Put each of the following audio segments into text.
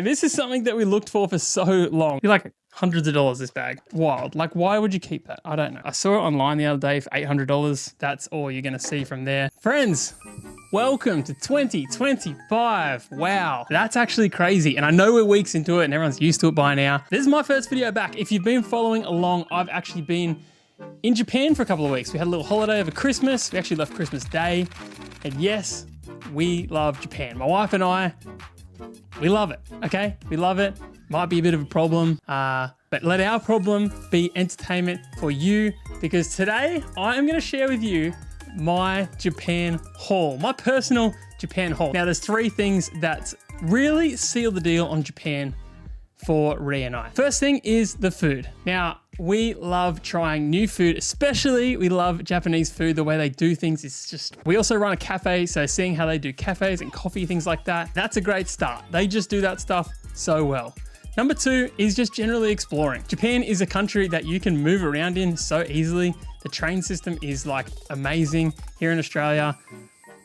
And this is something that we looked for so long. You're like hundreds of dollars this bag. Wild. Like, why would you keep that? I don't know. I saw it online the other day for $800. That's all you're going to see from there. Friends, welcome to 2025. Wow. That's actually crazy. And I know we're weeks into it and everyone's used to it by now. This is my first video back. If you've been following along, I've actually been in Japan for a couple of weeks. We had a little holiday over Christmas. We actually left Christmas Day. And yes, we love Japan. My wife and I, we love it, okay? We love it. Might be a bit of a problem, but let our problem be entertainment for you, because today I am gonna share with you my Japan haul, my personal Japan haul. Now there's three things that really seal the deal on Japan for Rhea and I. First thing is the food. Now, we love trying new food, especially we love Japanese food. The way they do things is just, we also run a cafe, so seeing how they do cafes and coffee, things like that, that's a great start. They just do that stuff so well. Number two is just generally exploring. Japan is a country that you can move around in so easily. The train system is like amazing here in Australia.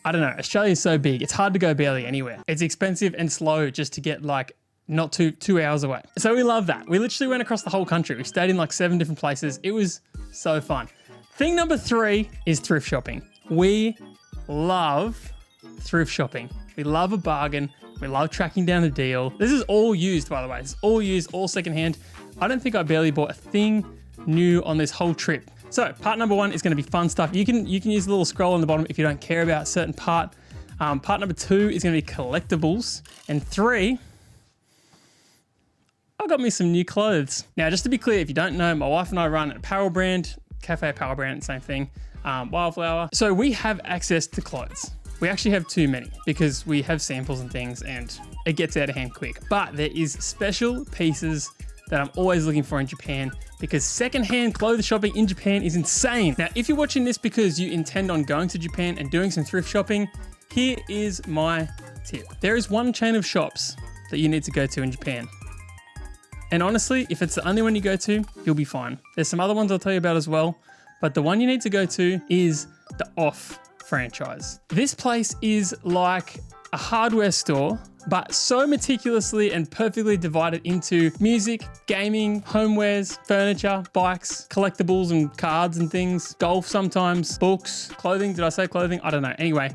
I don't know, Australia is so big, it's hard to go barely anywhere. It's expensive and slow just to get like not two hours away. So we love that. We literally went across the whole country. We stayed in like 7 different places. It was so fun. Thing number three is thrift shopping. We love thrift shopping. We love a bargain. We love tracking down a deal. This is all used, by the way. It's all used, all secondhand. I don't think I barely bought a thing new on this whole trip. So part number one is going to be fun stuff. You can use the little scroll on the bottom if you don't care about a certain part. Part number two is going to be collectibles. And three, I got me some new clothes. Now, just to be clear, if you don't know, my wife and I run an apparel brand, cafe apparel brand, same thing, Wildflower. So we have access to clothes. We actually have too many because we have samples and things and it gets out of hand quick. But there is special pieces that I'm always looking for in Japan because secondhand clothes shopping in Japan is insane. Now, if you're watching this because you intend on going to Japan and doing some thrift shopping, here is my tip. There is one chain of shops that you need to go to in Japan. And honestly, if it's the only one you go to, you'll be fine. There's some other ones I'll tell you about as well, but the one you need to go to is the Off franchise. This place is like a hardware store, but so meticulously and perfectly divided into music, gaming, homewares, furniture, bikes, collectibles and cards and things, golf sometimes, books, clothing. Did I say clothing? I don't know. Anyway,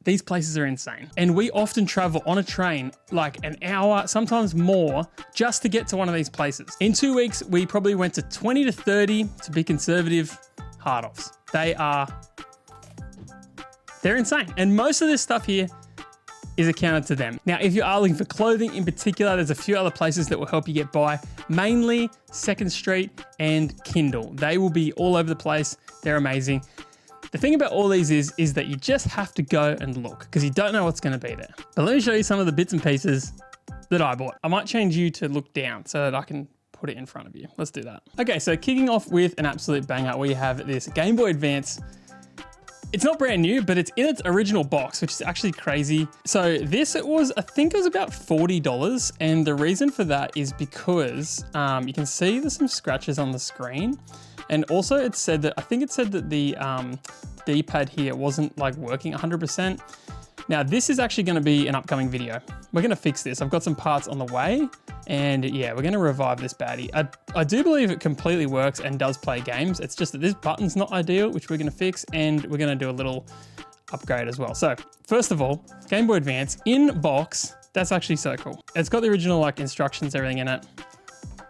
these places are insane. And we often travel on a train like an hour, sometimes more, just to get to one of these places. In 2 weeks, we probably went to 20 to 30, to be conservative, hard offs. They're insane. And most of this stuff here is accounted to them. Now, if you are looking for clothing in particular, there's a few other places that will help you get by, mainly 2nd Street and Kindle. They will be all over the place. They're amazing. The thing about all these is that you just have to go and look because you don't know what's going to be there. But let me show you some of the bits and pieces that I bought. I might change you to look down so that I can put it in front of you. Let's do that. Okay, so kicking off with an absolute banger, we have this Game Boy Advance. It's not brand new, but it's in its original box, which is actually crazy. So this, I think it was about $40. And the reason for that is because you can see there's some scratches on the screen. And also I think it said that the D-pad here wasn't like working 100%. Now this is actually gonna be an upcoming video. We're gonna fix this. I've got some parts on the way and yeah, we're gonna revive this baddie. I do believe it completely works and does play games. It's just that this button's not ideal, which we're gonna fix, and we're gonna do a little upgrade as well. So first of all, Game Boy Advance in box. That's actually so cool. It's got the original like instructions, everything in it.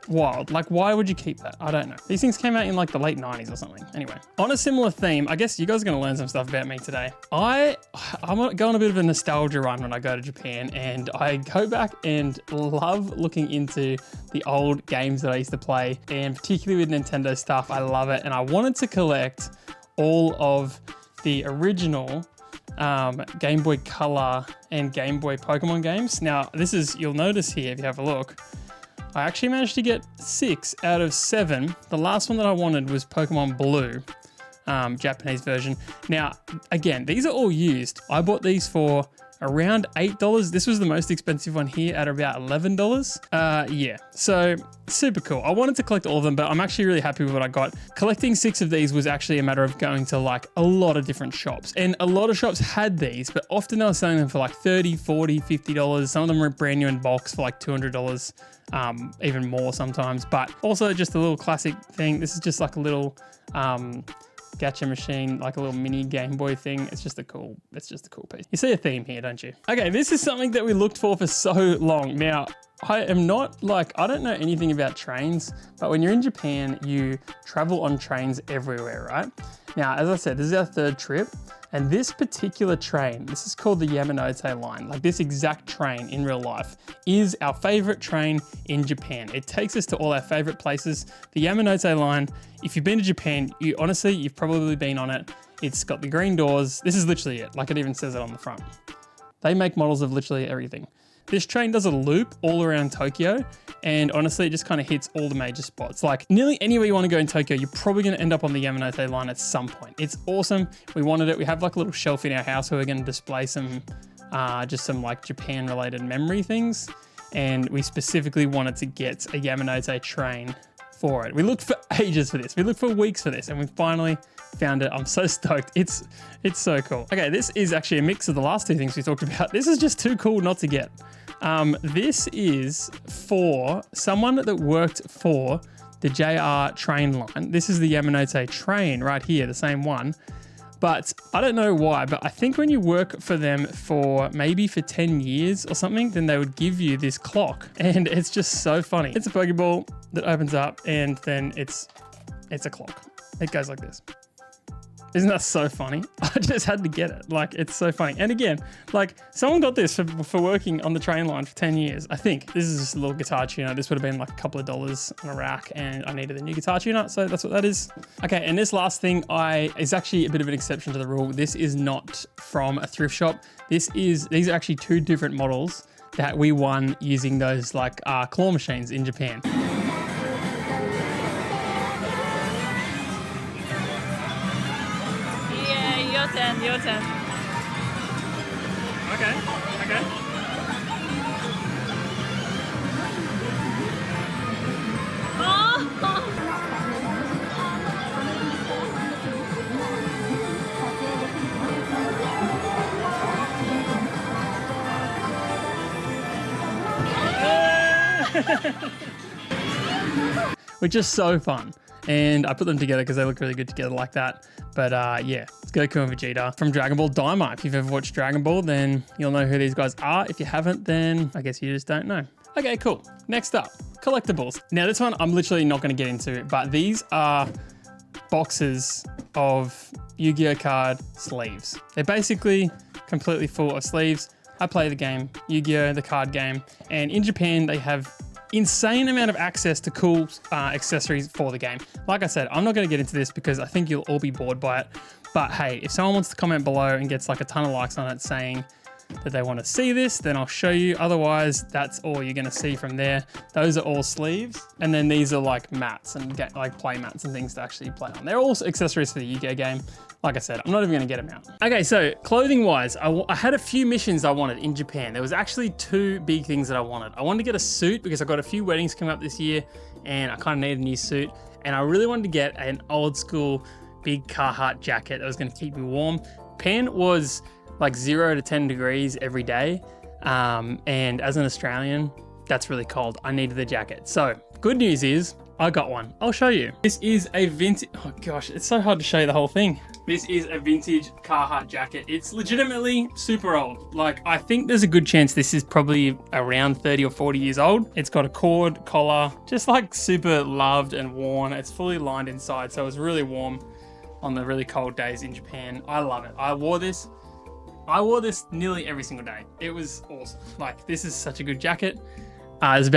Wild. Like, why would you keep that? I don't know. These things came out in like the late 90s or something. Anyway, on a similar theme, I guess you guys are going to learn some stuff about me today. I'm going on a bit of a nostalgia run when I go to Japan, and I go back and love looking into the old games that I used to play, and particularly with Nintendo stuff. I love it. And I wanted to collect all of the original Game Boy Color and Game Boy Pokemon games. Now, you'll notice here, if you have a look, I actually managed to get 6 out of 7. The last one that I wanted was Pokemon Blue, Japanese version. Now, again, these are all used. I bought these for around $8. This was the most expensive one here at about $11. Yeah, so super cool. I wanted to collect all of them, but I'm actually really happy with what I got. Collecting 6 of these was actually a matter of going to like a lot of different shops, and a lot of shops had these, but often they were selling them for like $30, $40, $50. Some of them were brand new in box for like $200, even more sometimes, but also just a little classic thing. This is just like a little gacha machine, like a little mini Game Boy thing. It's just a cool piece. You see a theme here, don't you? Okay, this is something that we looked for so long. Now, I am not like, I don't know anything about trains, but when you're in Japan, you travel on trains everywhere, right? Now, as I said, this is our 3rd trip, and this particular train, this is called the Yamanote line. Like this exact train in real life is our favorite train in Japan. It takes us to all our favorite places. The Yamanote line, if you've been to Japan, you've probably been on it. It's got the green doors. This is literally it. Like it even says it on the front. They make models of literally everything. This train does a loop all around Tokyo, and honestly, it just kind of hits all the major spots. Like nearly anywhere you want to go in Tokyo, you're probably going to end up on the Yamanote line at some point. It's awesome. We wanted it. We have like a little shelf in our house where we're going to display some, just some like Japan related memory things. And we specifically wanted to get a Yamanote train for it. We looked for ages for this. We looked for weeks for this, and we finally found it. I'm so stoked. It's so cool. Okay, this is actually a mix of the last 2 things we talked about. This is just too cool not to get. This is for someone that worked for the JR train line. This is the Yamanote train right here, the same one. But I don't know why, but I think when you work for them for maybe for 10 years or something, then they would give you this clock. And it's just so funny. It's a Pokeball that opens up, and then it's a clock. It goes like this. Isn't that so funny? I just had to get it. Like, it's so funny. And again, like, someone got this for working on the train line for 10 years. I think this is just a little guitar tuner. This would have been like a couple of dollars on a rack, and I needed a new guitar tuner, so that's what that is. Okay, and this last thing is actually a bit of an exception to the rule. This is not from a thrift shop. These are actually 2 different models that we won using those like claw machines in Japan. Your turn. Okay. Which is so fun. And I put them together because they look really good together like that. But yeah, it's Goku and Vegeta from Dragon Ball Daima. If you've ever watched Dragon Ball, then you'll know who these guys are. If you haven't, then I guess you just don't know. Okay, cool. Next up, collectibles. Now this one I'm literally not going to get into, but these are boxes of Yu-Gi-Oh card sleeves. They're basically completely full of sleeves. I play the game, Yu-Gi-Oh, the card game, and in Japan they have insane amount of access to cool accessories for the game. Like I said, I'm not going to get into this because I think you'll all be bored by it. But hey, if someone wants to comment below and gets like a ton of likes on it saying that they want to see this, then I'll show you. Otherwise, that's all you're going to see from there. Those are all sleeves. And then these are like mats and like play mats and things to actually play on. They're all accessories for the Yu-Gi-Oh game. Like I said, I'm not even going to get them out. Okay, so clothing wise, I had a few missions I wanted in Japan. There was actually 2 big things that I wanted. I wanted to get a suit because I've got a few weddings coming up this year and I kind of need a new suit. And I really wanted to get an old school big Carhartt jacket that was going to keep me warm. Japan was like 0 to 10 degrees every day. And as an Australian, that's really cold. I needed the jacket. So good news is I got one. I'll show you. This is a vintage, oh gosh, it's so hard to show you the whole thing. This is a vintage Carhartt jacket. It's legitimately super old. Like, I think there's a good chance this is probably around 30 or 40 years old. It's got a cord, collar, just like super loved and worn. It's fully lined inside, so it's really warm on the really cold days in Japan. I love it. I wore this nearly every single day. It was awesome. Like, this is such a good jacket. There's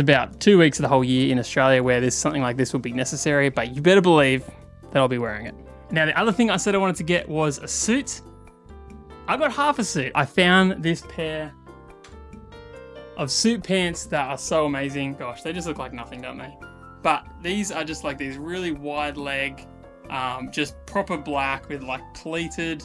about 2 weeks of the whole year in Australia where there's something like this will be necessary, but you better believe that I'll be wearing it. Now, the other thing I said I wanted to get was a suit. I got half a suit. I found this pair of suit pants that are so amazing. Gosh, they just look like nothing, don't they? But these are just like these really wide leg, just proper black with like pleated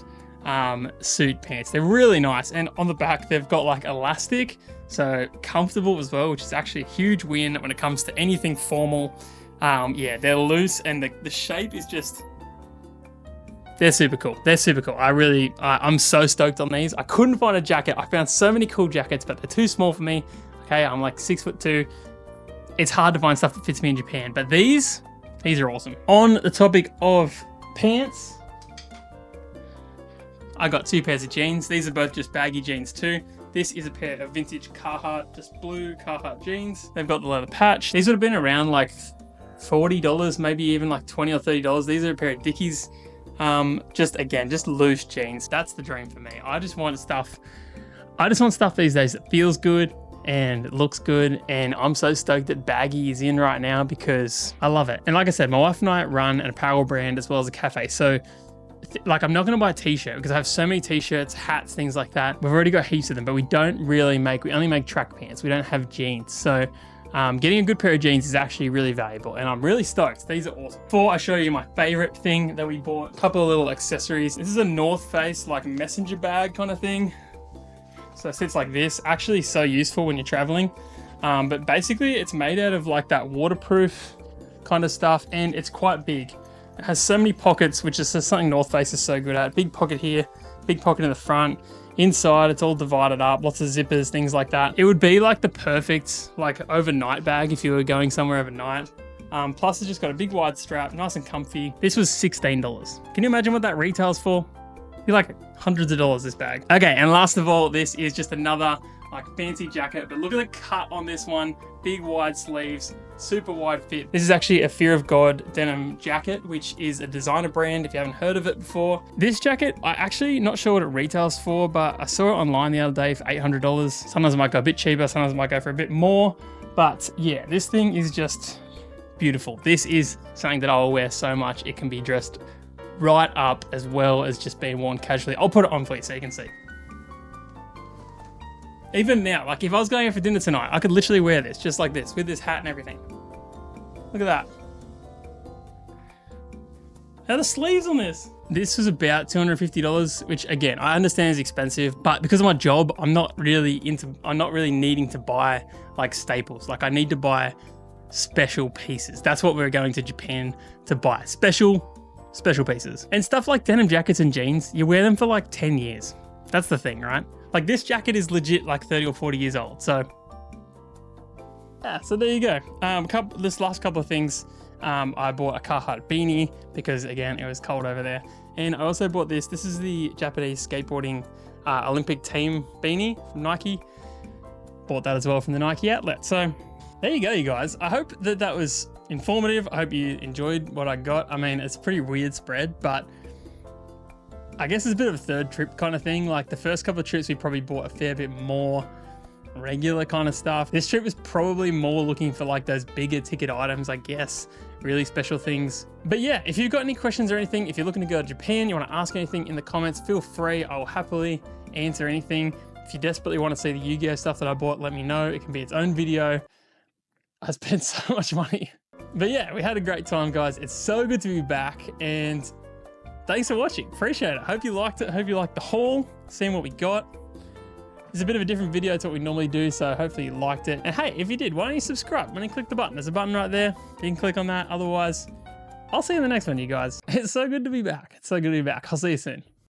suit pants. They're really nice. And on the back, they've got like elastic, so comfortable as well, which is actually a huge win when it comes to anything formal. Yeah, they're loose and the shape is just, they're super cool. They're super cool. I'm so stoked on these. I couldn't find a jacket. I found so many cool jackets, but they're too small for me. Okay, I'm like 6'2". It's hard to find stuff that fits me in Japan, but these are awesome. On the topic of pants, I got 2 pairs of jeans. These are both just baggy jeans too. This is a pair of vintage Carhartt, just blue Carhartt jeans. They've got the leather patch. These would have been around like $40, maybe even like $20 or $30. These are a pair of Dickies. Just loose jeans. That's the dream for me. I just want stuff these days that feels good and it looks good, and I'm so stoked that baggy is in right now because I love it. And like I said, my wife and I run an apparel brand as well as a cafe, so like I'm not going to buy a t-shirt because I have so many t-shirts, hats, things like that. We've already got heaps of them, but we only make track pants. We don't have jeans, so getting a good pair of jeans is actually really valuable, and I'm really stoked. These are awesome. Before I show you my favorite thing that we bought, a couple of little accessories. This is a North Face like messenger bag kind of thing. So it sits like this, actually so useful when you're traveling. But basically it's made out of like that waterproof kind of stuff, and it's quite big. It has so many pockets, which is something North Face is so good at. Big pocket here, big pocket in the front. Inside, it's all divided up, lots of zippers, things like that. It would be like the perfect like overnight bag if you were going somewhere overnight. Plus it's just got a big wide strap, nice and comfy. This was $16. Can you imagine what that retails for? You're like hundreds of dollars this bag. Okay, and last of all, this is just another like fancy jacket, but look at the cut on this one. Big wide sleeves, super wide fit. This is actually a Fear of God denim jacket, which is a designer brand if you haven't heard of it before. This jacket, I actually not sure what it retails for, but I saw it online the other day for $800. Sometimes it might go a bit cheaper, sometimes it might go for a bit more. But yeah, this thing is just beautiful. This is something that I'll wear so much. It can be dressed right up as well as just being worn casually. I'll put it on for you so you can see. Even now, like if I was going out for dinner tonight, I could literally wear this just like this with this hat and everything. Look at that. How are the sleeves on this? This was about $250, which again, I understand is expensive, but because of my job, I'm not really needing to buy like staples. Like I need to buy special pieces. That's what we're going to Japan to buy. Special pieces. And stuff like denim jackets and jeans, you wear them for like 10 years. That's the thing, right? Like this jacket is legit like 30 or 40 years old. So yeah, so there you go. This last couple of things, I bought a Carhartt beanie because again, it was cold over there. And I also bought this. This is the Japanese skateboarding Olympic team beanie from Nike. Bought that as well from the Nike outlet. So there you go, you guys. I hope that was informative. I hope you enjoyed what I got. I mean, it's a pretty weird spread, but I guess it's a bit of a third trip kind of thing. Like the first couple of trips, we probably bought a fair bit more regular kind of stuff. This trip was probably more looking for like those bigger ticket items, I guess, really special things. But yeah, if you've got any questions or anything, if you're looking to go to Japan, you want to ask anything in the comments, feel free. I will happily answer anything. If you desperately want to see the Yu-Gi-Oh stuff that I bought, let me know. It can be its own video. I spent so much money. But yeah, we had a great time, guys. It's so good to be back, and thanks for watching. Appreciate it. Hope you liked it. Hope you liked the haul, seeing what we got. It's a bit of a different video to what we normally do, so hopefully you liked it. And hey, if you did, why don't you subscribe? Why don't you click the button? There's a button right there. You can click on that. Otherwise, I'll see you in the next one, you guys. It's so good to be back. It's so good to be back. I'll see you soon.